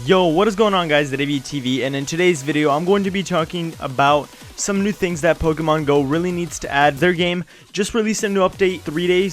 Yo, what is going on, guys? The David TV, and in today's video I'm going to be talking about some new things that Pokemon Go really needs to add. Their game just released a new update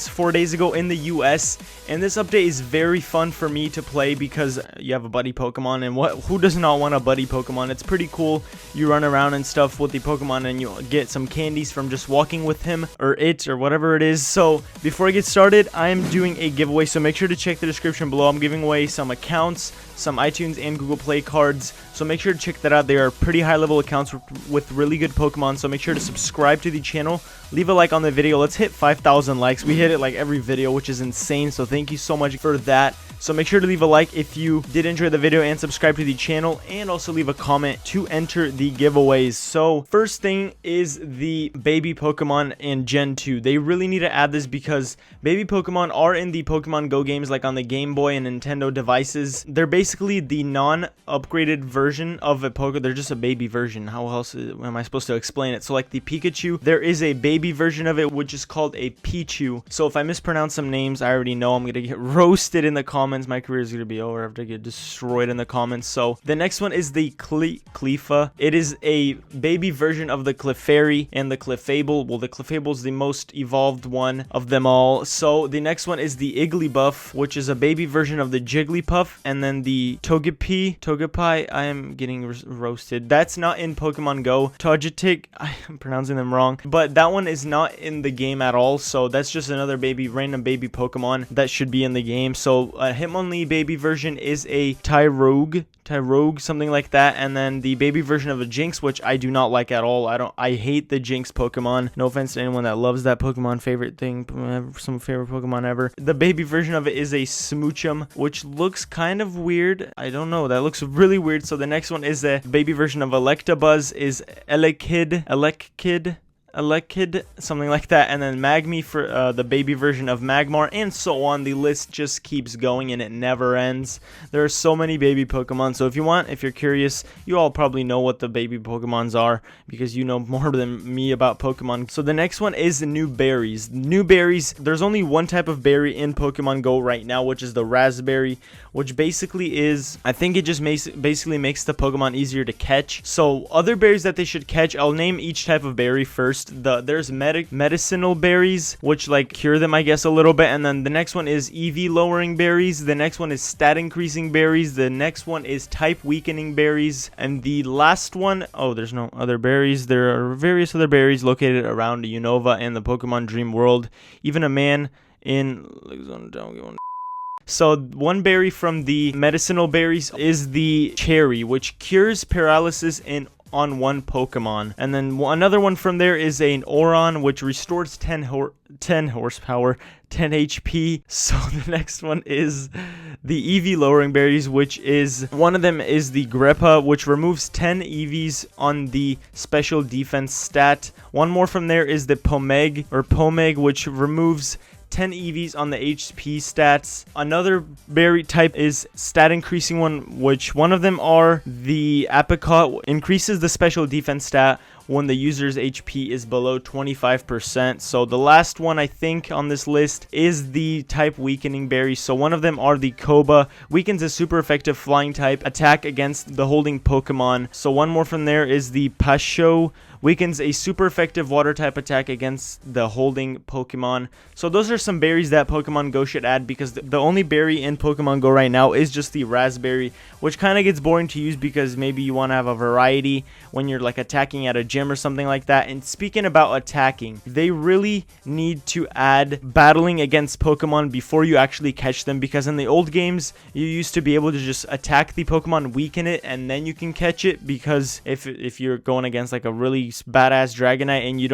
4 days ago in the US, and this update is very fun for me to play because you have a buddy Pokemon, and who does not want a buddy Pokemon? It's pretty cool. You run around and stuff with the Pokemon and you get some candies from just walking with him or it or whatever it is. So before I get started, I am doing a giveaway, so make sure to check the description below. I'm giving away some accounts, some iTunes and Google Play cards, so make sure to check that out. They are pretty high level accounts with really good Pokemon, so make sure to subscribe to the channel, leave a like on the video. Let's hit 5,000 likes. We hit it like every video, which is insane, so thank you so much for that. So make sure to leave a like if you did enjoy the video and subscribe to the channel, and also leave a comment to enter the giveaways. So first thing is the baby Pokemon in Gen 2. They really need to add this because baby Pokemon are in the Pokemon Go games, like on the Game Boy and Nintendo devices. They're basically the non-upgraded version of a Pokemon. They're just a baby version. How else am I supposed to explain it? So like the Pikachu, there is a baby version of it which is called a Pichu. So if I mispronounce some names, I already know I'm gonna get roasted in the comments. My career is gonna be over after I get destroyed in the comments. So the next one is the Cleffa. It is a baby version of the Clefairy and the Clefable. Well, the Clefable is the most evolved one of them all. So the next one is the Igglybuff, which is a baby version of the Jigglypuff, and then the Togepi. I am getting roasted. That's not in Pokemon Go. Togetic, I'm pronouncing them wrong, but that one is not in the game at all. So that's just another random baby Pokemon that should be in the game. So Hitmonlee baby version is a Tyrogue, something like that, and then the baby version of a Jinx, which I do not like at all. I hate the Jinx Pokemon. No offense to anyone that loves that Pokemon, favorite Pokemon ever. The baby version of it is a Smoochum, which looks kind of weird. I don't know, that looks really weird. So the next one is the baby version of Electabuzz is Elekid, something like that, and then Magmi for the baby version of Magmar, and so on. The list just keeps going and it never ends. There are so many baby Pokemon, so if you're curious, you all probably know what the baby Pokemons are because you know more than me about Pokemon. So the next one is the new berries. New berries, there's only one type of berry in Pokemon Go right now, which is the raspberry, which basically is, I think it just basically makes the Pokemon easier to catch. So other berries that they should catch, I'll name each type of berry first. There's medicinal berries, which like cure them, I guess, a little bit, and then the next one is EV lowering berries. The next one is stat increasing berries. The next one is type weakening berries, and the last one, oh, there's no other berries. There are various other berries located around Unova and the Pokemon Dream World. Even a man in So one berry from the medicinal berries is the cherry, which cures paralysis on one Pokemon, and then another one from there is an Oron, which restores 10 horsepower, 10 HP. So the next one is the EV lowering berries, which is, one of them is the Greppa, which removes 10 EVs on the special defense stat. One more from there is the Pomeg, which removes 10 EVs on the HP stats. Another berry type is stat increasing one, which one of them are the Apricot, increases the special defense stat when the user's HP is below 25%. So the last one I think on this list is the type weakening berry. So one of them are the Koba, weakens a super effective flying type attack against the holding Pokemon. So one more from there is the Pasho, weakens a super effective water type attack against the holding Pokemon. So those are some berries that Pokemon Go should add, because the only berry in Pokemon Go right now is just the raspberry, which kind of gets boring to use because maybe you want to have a variety when you're like attacking at a gym or something like that. And speaking about attacking, they really need to add battling against Pokemon before you actually catch them, because in the old games you used to be able to just attack the Pokemon, weaken it, and then you can catch it. Because if you're going against like a really badass Dragonite and you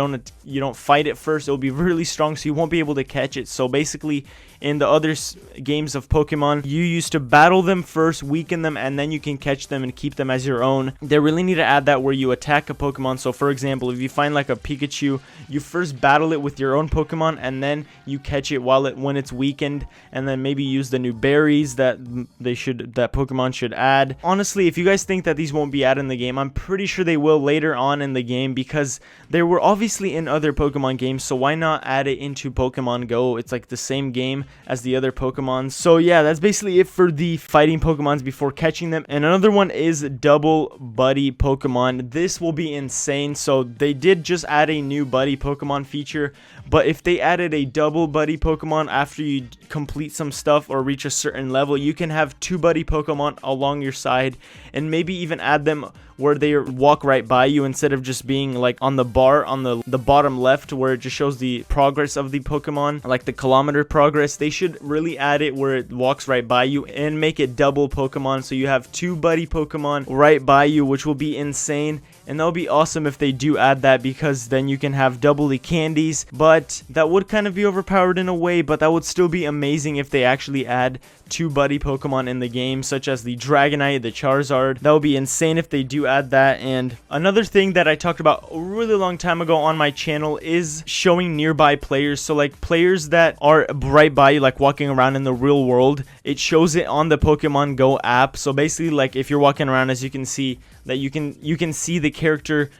don't fight it first, it'll be really strong, so you won't be able to catch it. So basically in the other games of Pokemon, you used to battle them first, weaken them, and then you can catch them and keep them as your own. They really need to add that where you attack a Pokemon. So for example, if you find like a Pikachu, you first battle it with your own Pokemon and then you catch it when it's weakened, and then maybe use the new berries that Pokemon should add. Honestly, if you guys think that these won't be added in the game, I'm pretty sure they will later on in the game, because they were obviously in other Pokemon games, so why not add it into Pokemon Go? It's like the same game. as the other Pokemon. So yeah, that's basically it for the fighting Pokemons before catching them. And another one is double buddy Pokemon. This will be insane. So they did just add a new buddy Pokemon feature, but if they added a double buddy Pokemon after you complete some stuff or reach a certain level, you can have 2 buddy Pokemon along your side, and maybe even add them where they walk right by you instead of just being like on the bar on the bottom left where it just shows the progress of the Pokemon, like the kilometer progress. They should really add it where it walks right by you and make it double Pokemon, so you have 2 buddy Pokemon right by you, which will be insane. And that would be awesome if they do add that, because then you can have double the candies. But that would kind of be overpowered in a way, but that would still be amazing if they actually add 2 buddy Pokemon in the game, such as the Dragonite, the Charizard. That would be insane if they do add that. And another thing that I talked about a really long time ago on my channel is showing nearby players. So like players that are right by you, like walking around in the real world, it shows it on the Pokemon Go app. So basically, like if you're walking around, as you can see, that you can see the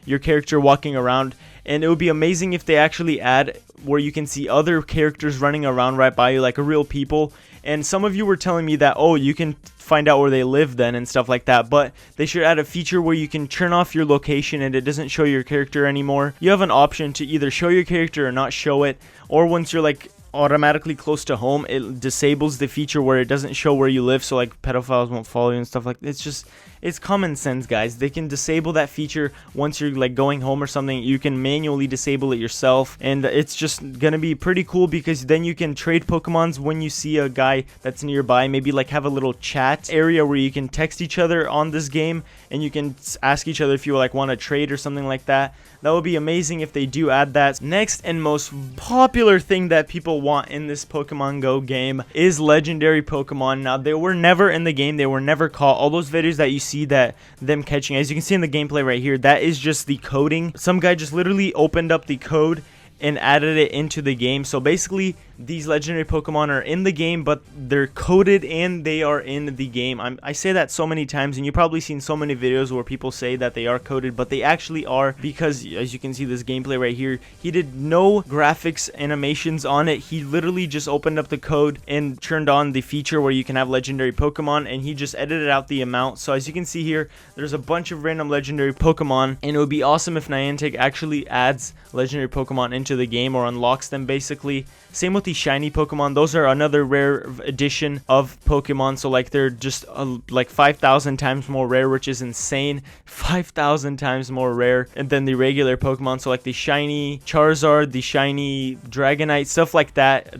your character walking around. And it would be amazing if they actually add where you can see other characters running around right by you, like real people. And some of you were telling me that, oh, you can find out where they live then and stuff like that, but they should add a feature where you can turn off your location and it doesn't show your character anymore. You have an option to either show your character or not show it, or once you're like automatically close to home, it disables the feature where it doesn't show where you live, so like pedophiles won't follow you and stuff like that. It's common sense, guys. They can disable that feature once you're like going home or something. You can manually disable it yourself, and it's just gonna be pretty cool, because then you can trade Pokemons when you see a guy that's nearby. Maybe like have a little chat area where you can text each other on this game, and you can ask each other if you like want to trade or something like that. That would be amazing if they do add that. Next and most popular thing that people want in this Pokemon Go game is legendary Pokemon. Now, they were never in the game. They were never caught. All those videos that you see that them catching, as you can see in the gameplay right here, that is just the coding. Some guy just literally opened up the code and added it into the game. So basically, these legendary Pokemon are in the game, but they're coded and they are in the game. I say that so many times, and you've probably seen so many videos where people say that they are coded, but they actually are, because as you can see this gameplay right here, he did no graphics animations on it. He literally just opened up the code and turned on the feature where you can have legendary Pokemon, and he just edited out the amount. So as you can see here, there's a bunch of random legendary Pokemon, and it would be awesome if Niantic actually adds legendary Pokemon into the game, or unlocks them basically. Same with the shiny Pokemon. Those are another rare edition of Pokemon, so like they're just like 5,000 times more rare, which is insane. 5,000 times more rare than the regular Pokemon. So like the shiny Charizard, the shiny Dragonite, stuff like that.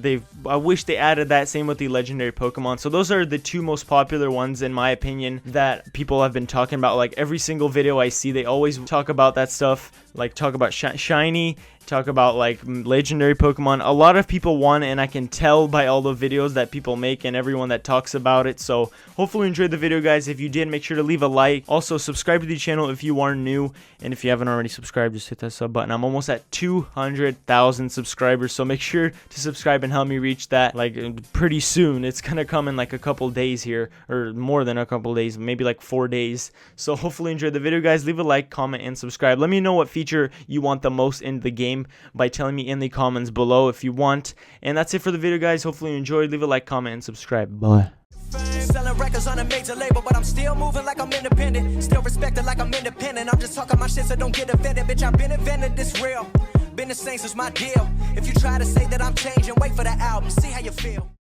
I wish they added that. Same with the legendary Pokemon. So those are the 2 most popular ones in my opinion that people have been talking about. Like every single video I see, they always talk about that stuff. Like talk about shiny, talk about like legendary Pokemon. A lot of people want it, and I can tell by all the videos that people make and everyone that talks about it. So hopefully you enjoyed the video, guys. If you did, make sure to leave a like. Also subscribe to the channel if you are new, and if you haven't already subscribed, just hit that sub button. I'm almost at 200,000 subscribers, so make sure to subscribe and help me reach that like pretty soon. It's gonna come in like a couple days here, or more than a couple days, maybe like 4 days. So hopefully you enjoyed the video, guys. Leave a like, comment, and subscribe. Let me know what feature you want the most in the game by telling me in the comments below if you want. And that's it for the video, guys. Hopefully you enjoyed. Leave a like, comment, and subscribe. Bye. Selling records on a major label, but I'm still moving like I'm independent. Still respected like I'm independent. I'm just talking my shit, so don't get offended. Bitch, I've been invented, this real. Been the same since my deal. If you try to say that I'm changing, wait for the album, see how you feel.